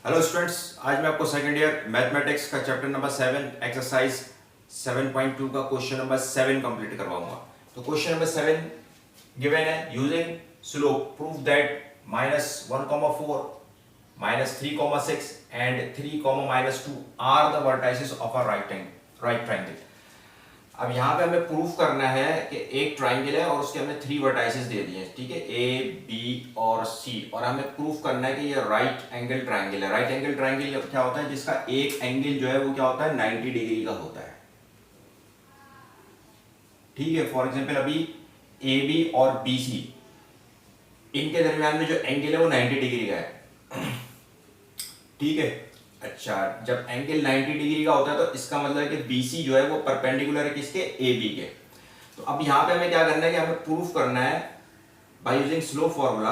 Hello students, आज मैं आपको सेकंड ईयर मैथमेटिक्स का चैप्टर नंबर 7 एक्सरसाइज 7.2 का क्वेश्चन नंबर 7 कंप्लीट करवाऊंगा। तो क्वेश्चन नंबर 7 गिवन है, using slope prove that -1,4 -3,6 and 3,-2 are the vertices of a right triangle. अब यहाँ पे हमें प्रूफ करना है कि एक ट्राइंगल है और उसके हमने 3 वर्टाइसेस दे दिए हैं, ठीक है, ए बी और सी, और हमें प्रूफ करना है कि ये राइट एंगल ट्राइंगल है। राइट एंगल ट्राइंगल क्या होता है? जिसका एक एंगल जो है वो क्या होता है, 90 डिग्री का होता है, ठीक है। फॉर एग्जाम्पल अभी ए बी और बी सी, इनके दरमियान में जो एंगल है वो 90 डिग्री का है, ठीक है। अच्छा, जब एंगल 90 डिग्री का होता है तो इसका मतलब है कि BC जो है वो परपेंडिकुलर है किसके? AB के। तो अब यहाँ पे हमें क्या करना है कि हमें प्रूफ करना है बाय यूजिंग स्लोप फॉर्मूला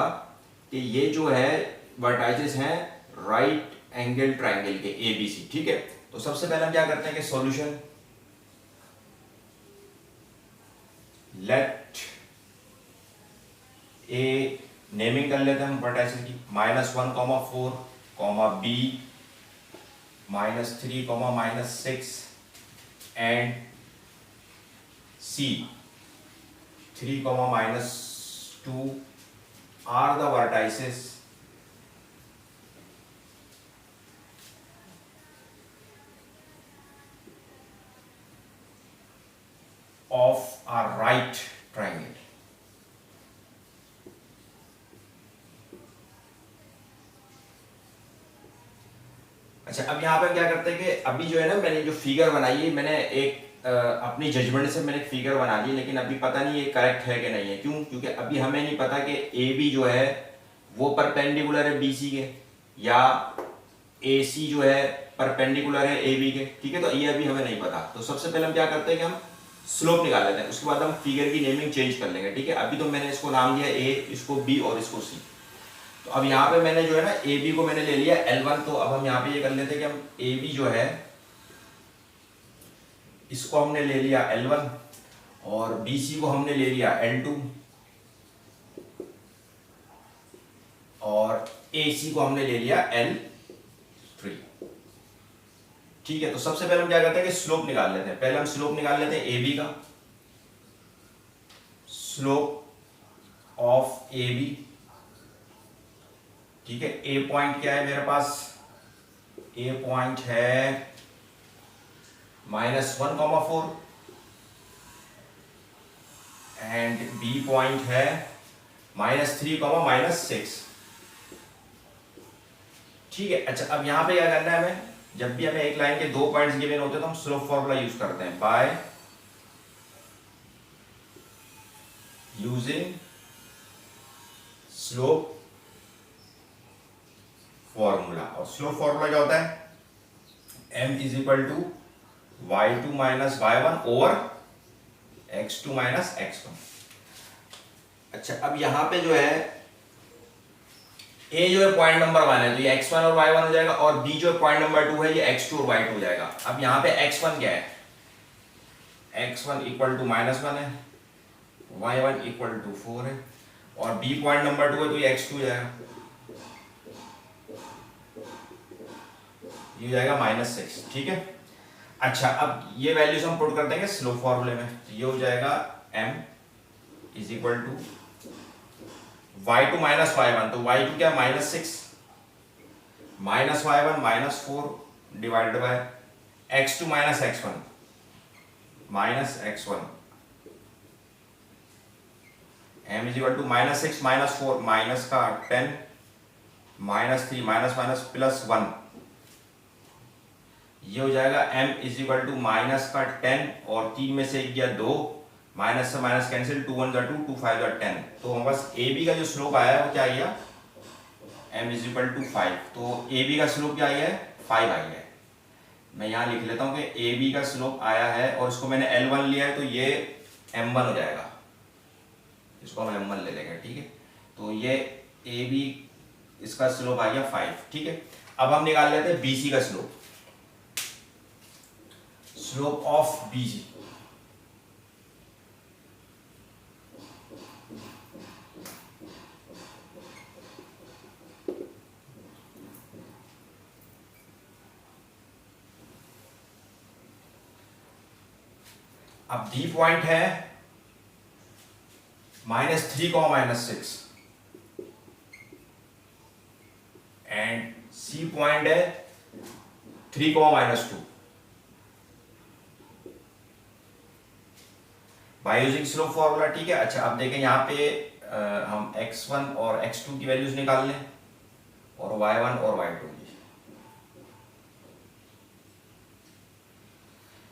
कि ये जो है वर्टाइसेस हैं राइट एंगल ट्राइंगल के ABC, ठीक है। तो सबसे पहले हम क्या करते हैं कि सॉल्यूशन लेट ए, नेमिंग कर लेते हैं हम वर्टाइसेस की, -1,4, B -3, -6 and C 3, -2 are the vertices of a right triangle। अच्छा, अब यहाँ पे क्या करते हैं कि अभी जो है ना, मैंने जो फिगर बनाई है, मैंने एक अपनी जजमेंट से मैंने एक फिगर बना ली, लेकिन अभी पता नहीं ये करेक्ट है कि नहीं है। क्यों? क्योंकि अभी हमें नहीं पता कि ए बी जो है वो परपेंडिकुलर है बी सी के, या ए सी जो है परपेंडिकुलर है ए बी के, ठीक है। तो ये अभी हमें नहीं पता। तो सबसे पहले हम क्या करते हैं कि हम स्लोप निकाल लेते हैं, उसके बाद हम फिगर की नेमिंग चेंज कर लेंगे, ठीक है। अभी तो मैंने इसको नाम दिया ए, इसको बी और इसको सी। तो अब यहाँ पे मैंने जो है ना ए बी को मैंने ले लिया L1। तो अब हम यहाँ पे ये कर लेते हैं कि हम ए बी जो है इसको हमने ले लिया L1 और बी सी को हमने ले लिया L2 और ए सी को हमने ले लिया L3, ठीक है। तो सबसे पहले हम क्या करते हैं कि स्लोप निकाल लेते हैं। पहले हम स्लोप निकाल लेते हैं ए बी का। स्लोप ऑफ ए बी, ठीक है। ए पॉइंट क्या है मेरे पास? ए पॉइंट है -1,4 एंड बी पॉइंट है -3, -6, ठीक है। अच्छा, अब यहां पे क्या करना है हमें? जब भी हमें एक लाइन के 2 पॉइंट्स गिवन होते हैं तो हम स्लोप फॉर्मूला यूज करते हैं, बाय यूजिंग स्लोप फॉर्मूला। और स्लोप फॉर्मूला क्या होता है? m is equal to y2 minus y1 over x2 minus x1। अच्छा, अब यहां पे जो है a जो है पॉइंट नंबर 1 है, तो ये x1 और y1 हो जाएगा, और b जो है पॉइंट नंबर 2 है, ये x2 और y2 हो जाएगा। अब यहां पे x1 क्या है? x1 इक्वल टू -1 है, y1 इक्वल टू 4 है, और b पॉइंट नंबर 2 है, तो ये x2 हो जाएगा, ये हो जाएगा -6, ठीक है। अच्छा, अब ये वैल्यूज हम पुट कर देंगे स्लोप फॉर्मूले में। तो ये हो जाएगा m is equal to y2 minus y1, तो y2 क्या? -6 minus y1 -4 divided by x2 minus x1 minus x1, m is equal to -6 -4 minus का 10 -3 माइनस माइनस प्लस 1, ये हो जाएगा m is equal to minus का 10 और 3 में से 1 गया 2, माइनस से माइनस कैंसिल, 2 1 2 2 5 10। तो हम बस ए बी का जो स्लोप आया है वो क्या आया? m is equal to 5। तो ए बी का स्लोप क्या आया है? 5 आया है। मैं यहाँ लिख लेता हूँ कि ए बी का स्लोप आया है, और इसको मैंने L1 लिया है, तो ये m1 हो जाएगा, इसको हम m1 ले लेंगे, ठीक है। तो ये ए बी इसका स्लोप आ गया 5, ठीक है। अब हम निकाल लेते हैं बी सी का slope, slope of B C. अब डी पॉइंट है -3, -6 एंड सी पॉइंट है 3, -2 बाय यूजिंग स्लोप फॉर्मूला। ठीक है, अच्छा अब देखें यहाँ पे हम x1 और x2 की वैल्यूज निकाल लें और y1 और y2 की।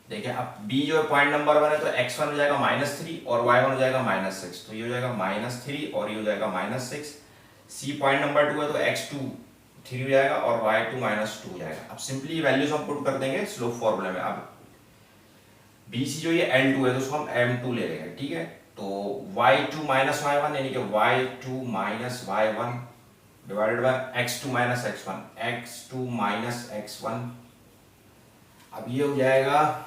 देखिए अब b जो पॉइंट नंबर 1 है तो x1 हो जाएगा -3 और y1 हो जाएगा -6, तो ये हो जाएगा -3 और ये हो जाएगा -6। c पॉइंट नंबर 2 है तो x2 3 हो जाएगा और y2 -2 हो जाएगा। अब सिंपली वैल्यूज हम पुट कर देंगे स्लोप फॉर्मूले में। अब BC जो ये L2 है तो उसको हम M2 ले लेंगे। ठीक है, तो y2 - y1 यानी कि y2 - y1 divided by x2 - x1, x2 - x1। अब ये हो जाएगा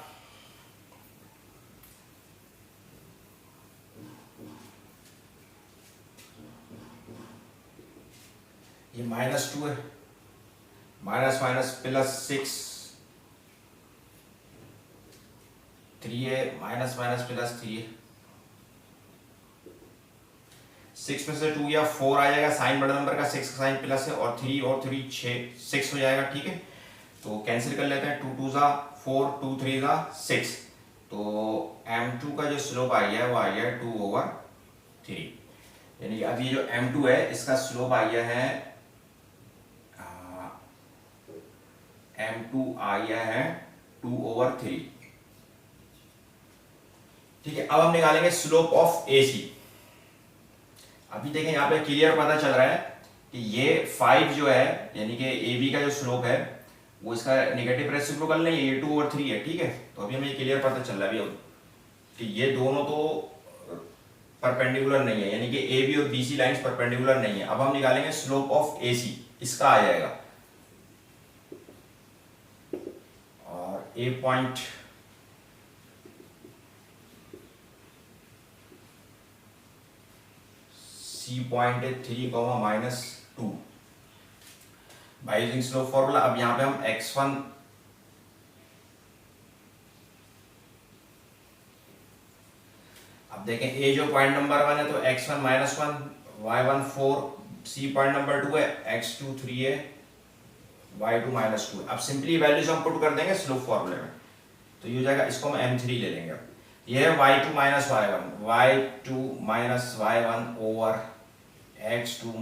ये -2 है, +6 3 है, +3 है। 6 में से 2 या 4 आ जाएगा, साइन बड़ा नंबर का 6 का साइन प्लस है और 3 और 3 6 हो जाएगा। ठीक है, तो कैंसिल कर लेते हैं, 2 2 ज़ा 4, 2 3 ज़ा 6। तो M2 का जो स्लोप आ गया है वो आ गया है 2/3, यानी कि अब ये जो M2 है इसका स्लोप आ गया है M2 आ गया है 2/3। ठीक है, अब हम निकालेंगे स्लोप ऑफ AC। अभी देखें यहाँ पे क्लियर पता चल रहा है कि ये 5 जो है यानी कि AB का जो स्लोप है वो इसका नेगेटिव रेसिप्रोकल नहीं है, ये 2/3 है। ठीक है, तो अभी हमें क्लियर पता चल रहा है अभी कि ये दोनों तो परपेंडिकुलर नहीं है, यानी कि AB और BC लाइंस परपेंडिकुलर नहीं है। अब हम निकालेंगे स्लोप ऑफ AC, इसका आ जाएगा और A पॉइंट C पॉइंट है 3, -2 बाय यूजिंग स्लोप फॉर्मूला। अब यहां पे हम x1 अब देखें A जो पॉइंट नंबर 1 है तो x1 -1, y1 4, C point number 2 है, x2 3 है, y2 -2। अब सिंपली वैल्यूज हम पुट कर देंगे स्लोप फॉर्मूले में, तो ये हो जाएगा, इसको हम M3 ले लेंगे। ये है y2 - y1, y2 - y1 over x2 -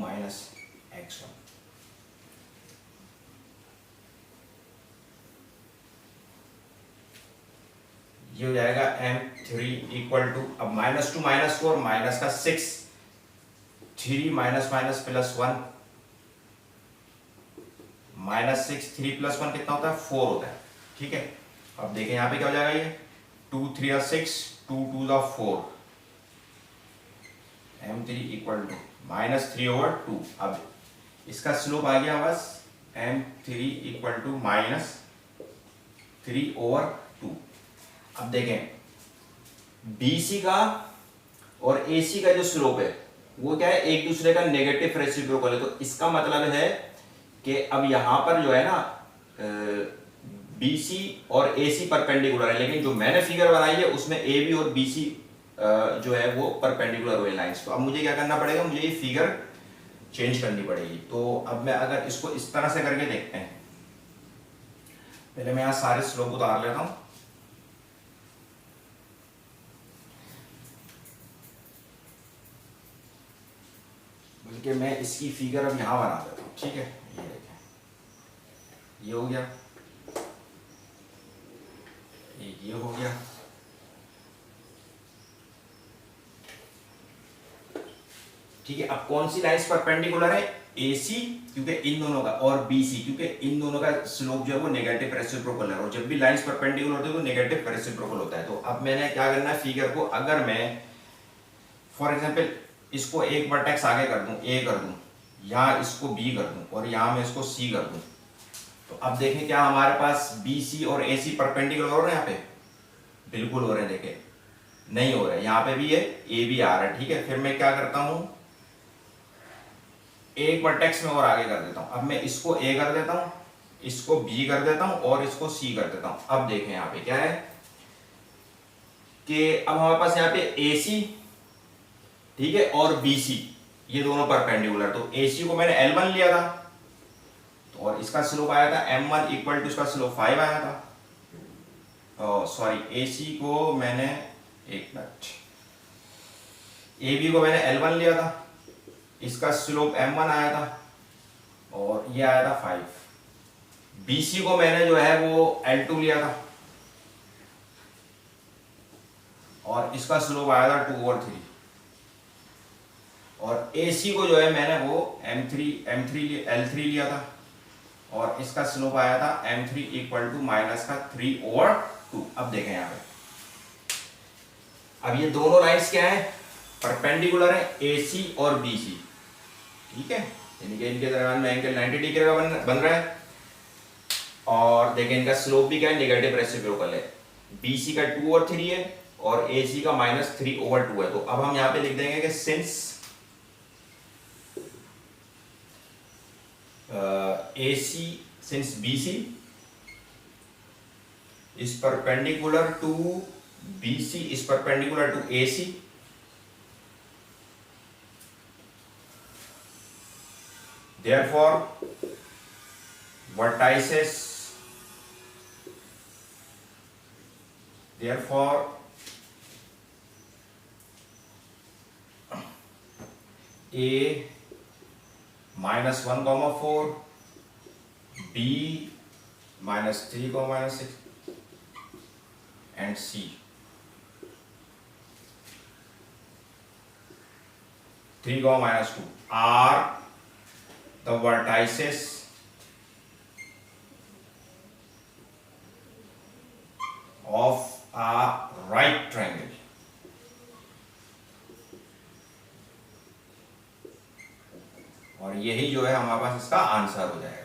x1। ये हो जाएगा M3 इक्वल टू, अब -2 -4 माइनस का 6, 3 - +1 -6, 3 + 1 कितना होता है 4 होता है। ठीक है, अब देखें यहाँ पे क्या हो जाएगा, ये 2 3 6, 2 2 4, M3 इक्वल टू -3/2। अब इसका स्लोप आ गया बस M3 इक्वल टू -3/2। अब देखें BC का और AC का जो स्लोप है वो क्या है, एक दूसरे का नेगेटिव रेसिप्रोकल है। तो इसका मतलब है कि अब यहां पर जो है ना BC और AC परपेंडिकुलर है, लेकिन जो मैंने फिगर बनाई है उसमें AB और BC जो है वो परपेंडिकुलर हुए लाइंस। तो अब मुझे क्या करना पड़ेगा, मुझे ये फिगर चेंज करनी पड़ेगी। तो अब मैं अगर इसको इस तरह से करके देखते हैं, पहले मैं यहाँ सारे स्लोप उतार लेता हूं। बल्कि मैं इसकी फिगर अब यहां बना देता हूं। ठीक है, ये देखें, ये हो गया, ये हो गया। ठीक है, अब कौन सी लाइंस परपेंडिकुलर है, AC क्योंकि इन दोनों का, और BC क्योंकि इन दोनों का स्लोप जो है वो नेगेटिव रेसिप्रोकल है, और जब भी लाइंस परपेंडिकुलर होती है वो नेगेटिव रेसिप्रोकल होता है। तो अब मैंने क्या करना है, फिगर को अगर मैं फॉर एग्जांपल इसको एक वर्टेक्स आगे कर दूं, A कर दूं, यहाँ इसको B कर दूं और यहाँ मैं इसको C कर दूं, तो अब देखें क्या हमारे पास BC और AC परपेंडिकुलर हो रहे हैं, यहाँ पे बिल्कुल हो रहे हैं। देखें नहीं हो रहे, यहाँ पे भी ये AB आ रहा है। ठीक है, फिर मैं क्या करता हूं, एक वर्टेक्स में और आगे कर देता हूं। अब मैं इसको A कर देता हूं, इसको B कर देता हूं और इसको C कर देता हूं। अब देखें यहाँ पे क्या है कि अब हमारे पास यहाँ पे AC, ठीक है, और BC ये दोनों परपेंडिकुलर, तो AC को मैंने L1 लिया था और इसका स्लोप आया था M1 इक्वल टू इसका स्लोप 5 आया था। सॉरी, AC को मैंने, एक मिनट, AB को मैंने L1 लिया था, इसका स्लोप M1 आया था और ये आया था 5। BC को मैंने जो है वो L2 लिया था और इसका स्लोप आया था 2/3 और AC को जो है मैंने वो L3 लिया था और इसका स्लोप आया था M3 इक्वल टू माइनस का 3/2। अब देखें यहाँ पे, अब ये दोनों लाइंस क्या है, परपेंडिकुलर है, AC और BC, ठीक है, यानी कि इनके दरम्यान में एंगल 90 डिग्री का बन रहा है और देखें इनका स्लोप भी क्या है, नेगेटिव रेसिप्रोकल है। BC का 2/3 है और AC का -3/2 है। तो अब हम यहाँ पे लिख देंगे कि since BC is perpendicular to AC, therefore vertices A -1,4, B -3,6 and C 3,2 are the vertices of a right triangle। और यही जो है हमारे पास इसका आंसर हो जाएगा।